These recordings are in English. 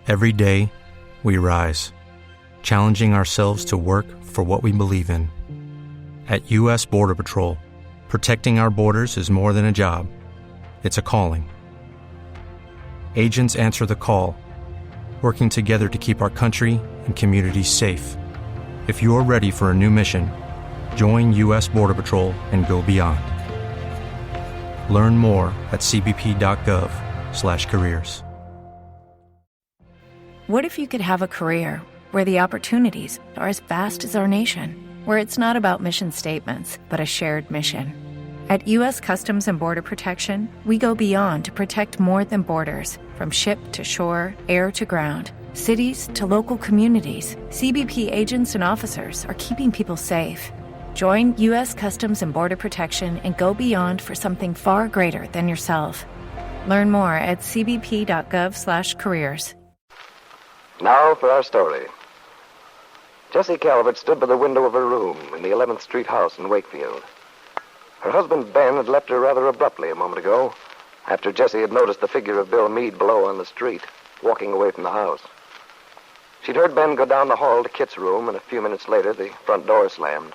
Every day, we rise, challenging ourselves to work for what we believe in. At U.S. Border Patrol, protecting our borders is more than a job. It's a calling. Agents answer the call, working together to keep our country and communities safe. If you are ready for a new mission, join U.S. Border Patrol and go beyond. Learn more at cbp.gov/careers. What if you could have a career where the opportunities are as vast as our nation, where it's not about mission statements, but a shared mission? At U.S. Customs and Border Protection, we go beyond to protect more than borders, from ship to shore, air to ground, cities to local communities. CBP agents and officers are keeping people safe. Join U.S. Customs and Border Protection and go beyond for something far greater than yourself. Learn more at cbp.gov/careers. Now for our story. Jessie Calvert stood by the window of her room in the 11th Street house in Wakefield. Her husband, Ben, had left her rather abruptly a moment ago, after Jessie had noticed the figure of Bill Meade below on the street, walking away from the house. She'd heard Ben go down the hall to Kitt's room, and a few minutes later, the front door slammed.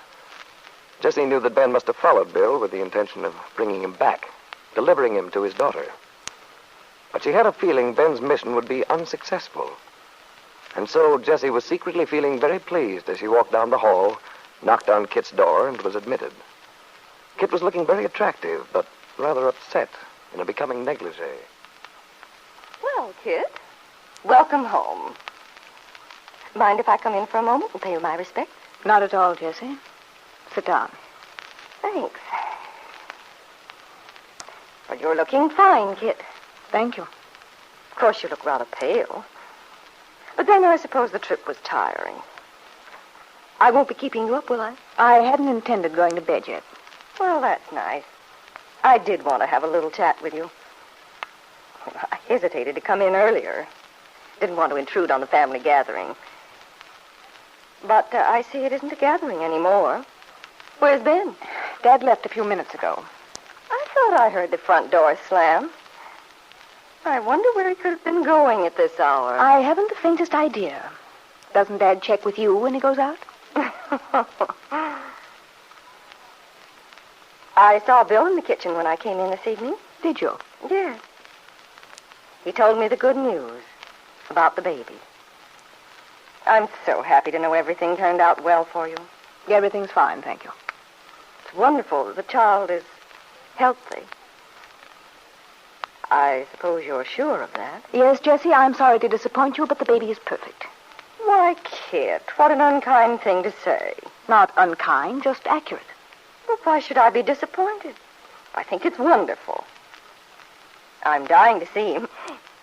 Jessie knew that Ben must have followed Bill with the intention of bringing him back, delivering him to his daughter. But she had a feeling Ben's mission would be unsuccessful. And so Jessie was secretly feeling very pleased as she walked down the hall, knocked on Kitt's door, and was admitted. Kitt was looking very attractive, but rather upset in a becoming negligee. Well, Kitt, welcome home. Mind if I come in for a moment and pay you my respects? Not at all, Jessie. Sit down. Thanks. Well, you're looking fine, Kitt. Thank you. Of course, you look rather pale. But then I suppose the trip was tiring. I won't be keeping you up, will I? I hadn't intended going to bed yet. Well, that's nice. I did want to have a little chat with you. I hesitated to come in earlier. Didn't want to intrude on the family gathering. But I see it isn't a gathering anymore. Where's Ben? Dad left a few minutes ago. I thought I heard the front door slam. I wonder where he could have been going at this hour. I haven't the faintest idea. Doesn't Dad check with you when he goes out? I saw Bill in the kitchen when I came in this evening. Did you? Yes. He told me the good news about the baby. I'm so happy to know everything turned out well for you. Everything's fine, thank you. It's wonderful that the child is healthy. I suppose you're sure of that? Yes, Jessie, I'm sorry to disappoint you, but the baby is perfect. Why, Kitt, what an unkind thing to say. Not unkind, just accurate. Well, why should I be disappointed? I think it's wonderful. I'm dying to see him.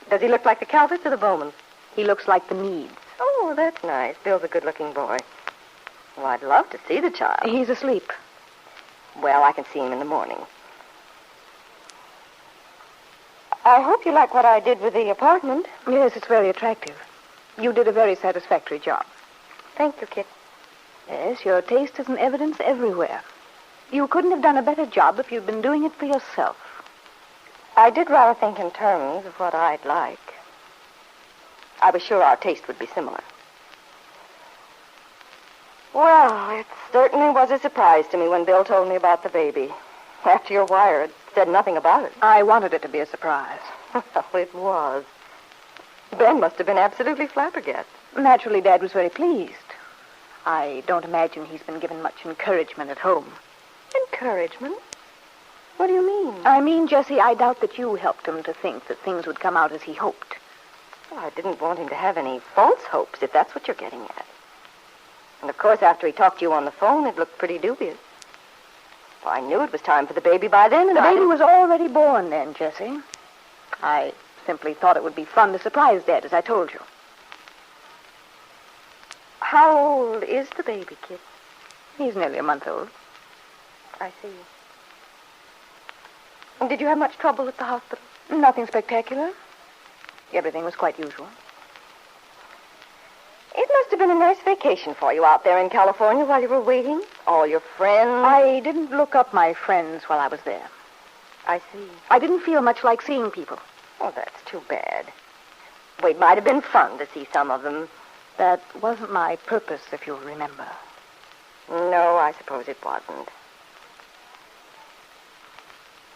Does he look like the Calverts or the Bowmans? He looks like the Meades. Oh, that's nice. Bill's a good-looking boy. Well, I'd love to see the child. He's asleep. Well, I can see him in the morning. I hope you like what I did with the apartment. Yes, it's very attractive. You did a very satisfactory job. Thank you, Kitt. Yes, your taste is in evidence everywhere. You couldn't have done a better job if you'd been doing it for yourself. I did rather think in terms of what I'd like. I was sure our taste would be similar. Well, it certainly was a surprise to me when Bill told me about the baby. After your wire had said nothing about it. I wanted it to be a surprise. Well, it was. Ben must have been absolutely flabbergasted. Naturally, Dad was very pleased. I don't imagine he's been given much encouragement at home. Encouragement? What do you mean? I mean, Jessie, I doubt that you helped him to think that things would come out as he hoped. Well, I didn't want him to have any false hopes, if that's what you're getting at. And, of course, after he talked to you on the phone, it looked pretty dubious. Well, I knew it was time for the baby by then, and the baby was already born then, Jessie. I simply thought it would be fun to surprise Dad, as I told you. How old is the baby, Kitt? He's nearly a month old. I see. And did you have much trouble at the hospital? Nothing spectacular. Everything was quite usual. It must have been a nice vacation for you out there in California while you were waiting. All your friends. I didn't look up my friends while I was there. I see. I didn't feel much like seeing people. Oh, that's too bad. Well, it might have been fun to see some of them. That wasn't my purpose, if you'll remember. No, I suppose it wasn't.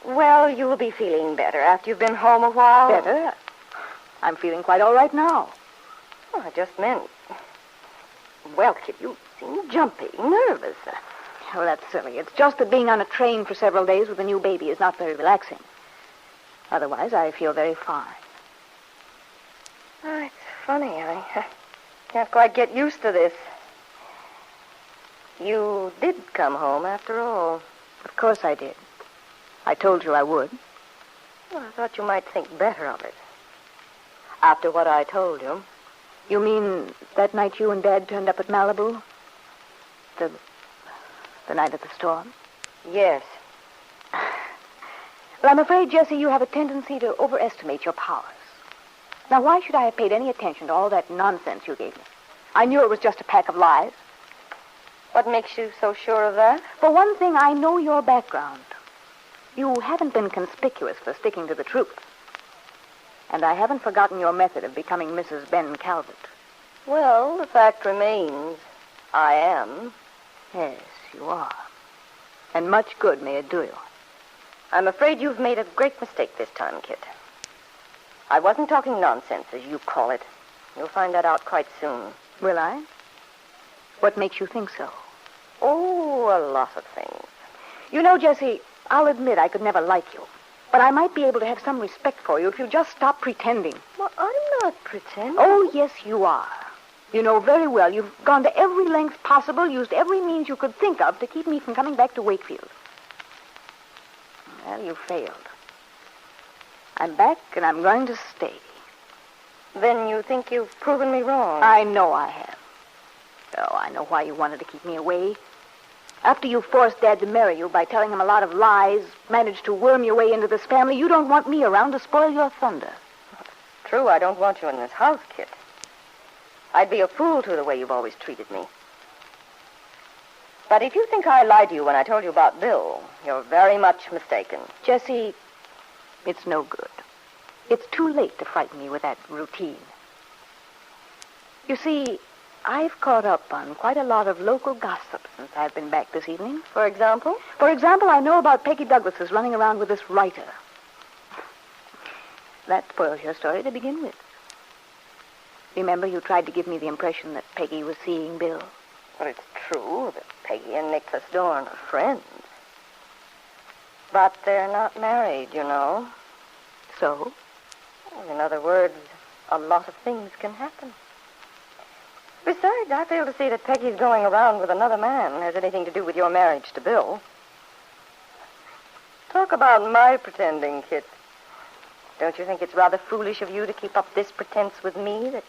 Well, you'll be feeling better after you've been home a while. Better? I'm feeling quite all right now. Oh, I just meant... Well, Kit, you seem jumpy, nervous. Oh, that's silly. It's just that being on a train for several days with a new baby is not very relaxing. Otherwise, I feel very fine. Oh, it's funny. I can't quite get used to this. You did come home after all. Of course I did. I told you I would. Well, I thought you might think better of it. After what I told you. You mean that night you and Dad turned up at Malibu? The night of the storm? Yes. Well, I'm afraid, Jessie, you have a tendency to overestimate your powers. Now, why should I have paid any attention to all that nonsense you gave me? I knew it was just a pack of lies. What makes you so sure of that? For one thing, I know your background. You haven't been conspicuous for sticking to the truth. And I haven't forgotten your method of becoming Mrs. Ben Calvert. Well, the fact remains, I am. Yes, you are. And much good may it do you. I'm afraid you've made a great mistake this time, Kitt. I wasn't talking nonsense, as you call it. You'll find that out quite soon. Will I? What makes you think so? Oh, a lot of things. You know, Jessie, I'll admit I could never like you. But I might be able to have some respect for you if you just stop pretending. Well, I'm not pretending. Oh, yes, you are. You know very well you've gone to every length possible, used every means you could think of to keep me from coming back to Wakefield. Well, you failed. I'm back, and I'm going to stay. Then you think you've proven me wrong? I know I have. Oh, I know why you wanted to keep me away. After you forced Dad to marry you by telling him a lot of lies, managed to worm your way into this family, you don't want me around to spoil your thunder. True, I don't want you in this house, Kitt. I'd be a fool to the way you've always treated me. But if you think I lied to you when I told you about Bill, you're very much mistaken. Jessie, it's no good. It's too late to frighten me with that routine. You see, I've caught up on quite a lot of local gossip since I've been back this evening. For example? For example, I know about Peggy Douglas's running around with this writer. That spoils your story to begin with. Remember, you tried to give me the impression that Peggy was seeing Bill? Well, it's true that Peggy and Nicholas Dorn are friends. But they're not married, you know. So? In other words, a lot of things can happen. Besides, I fail to see that Peggy's going around with another man has anything to do with your marriage to Bill. Talk about my pretending, Kitt. Don't you think it's rather foolish of you to keep up this pretense with me that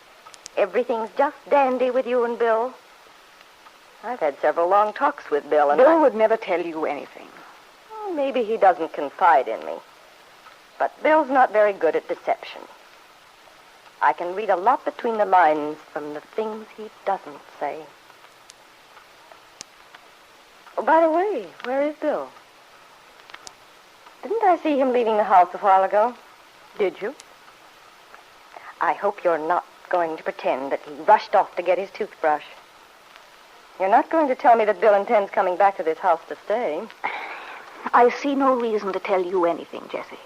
everything's just dandy with you and Bill? I've had several long talks with Bill, and Bill would never tell you anything. Well, maybe he doesn't confide in me. But Bill's not very good at deception. I can read a lot between the lines from the things he doesn't say. Oh, by the way, where is Bill? Didn't I see him leaving the house a while ago? Did you? I hope you're not going to pretend that he rushed off to get his toothbrush. You're not going to tell me that Bill intends coming back to this house to stay. I see no reason to tell you anything, Jessie.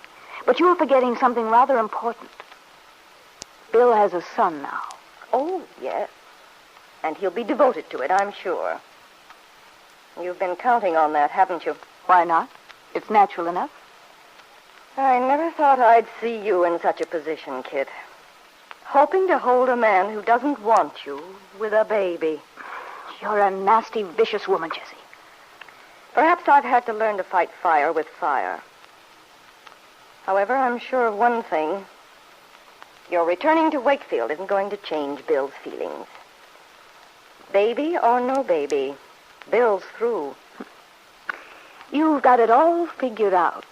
But you're forgetting something rather important. Bill has a son now. Oh, yes. And he'll be devoted to it, I'm sure. You've been counting on that, haven't you? Why not? It's natural enough. I never thought I'd see you in such a position, Kitt. Hoping to hold a man who doesn't want you with a baby. You're a nasty, vicious woman, Jessie. Perhaps I've had to learn to fight fire with fire. However, I'm sure of one thing. Your returning to Wakefield isn't going to change Bill's feelings. Baby or no baby, Bill's through. You've got it all figured out,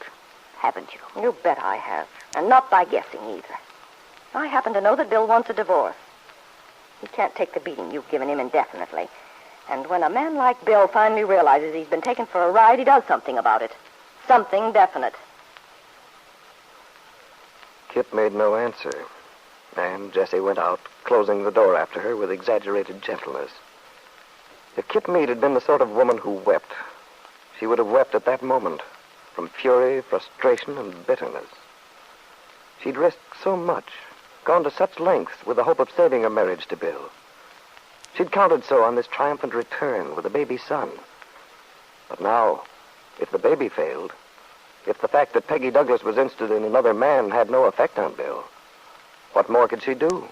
haven't you? You bet I have. And not by guessing either. I happen to know that Bill wants a divorce. He can't take the beating you've given him indefinitely. And when a man like Bill finally realizes he's been taken for a ride, he does something about it. Something definite. Kitt made no answer. And Jessie went out, closing the door after her with exaggerated gentleness. If Kitt Meade had been the sort of woman who wept, she would have wept at that moment, from fury, frustration, and bitterness. She'd risked so much, gone to such lengths with the hope of saving her marriage to Bill. She'd counted so on this triumphant return with a baby son. But now, if the baby failed, if the fact that Peggy Douglas was interested in another man had no effect on Bill, what more could she do?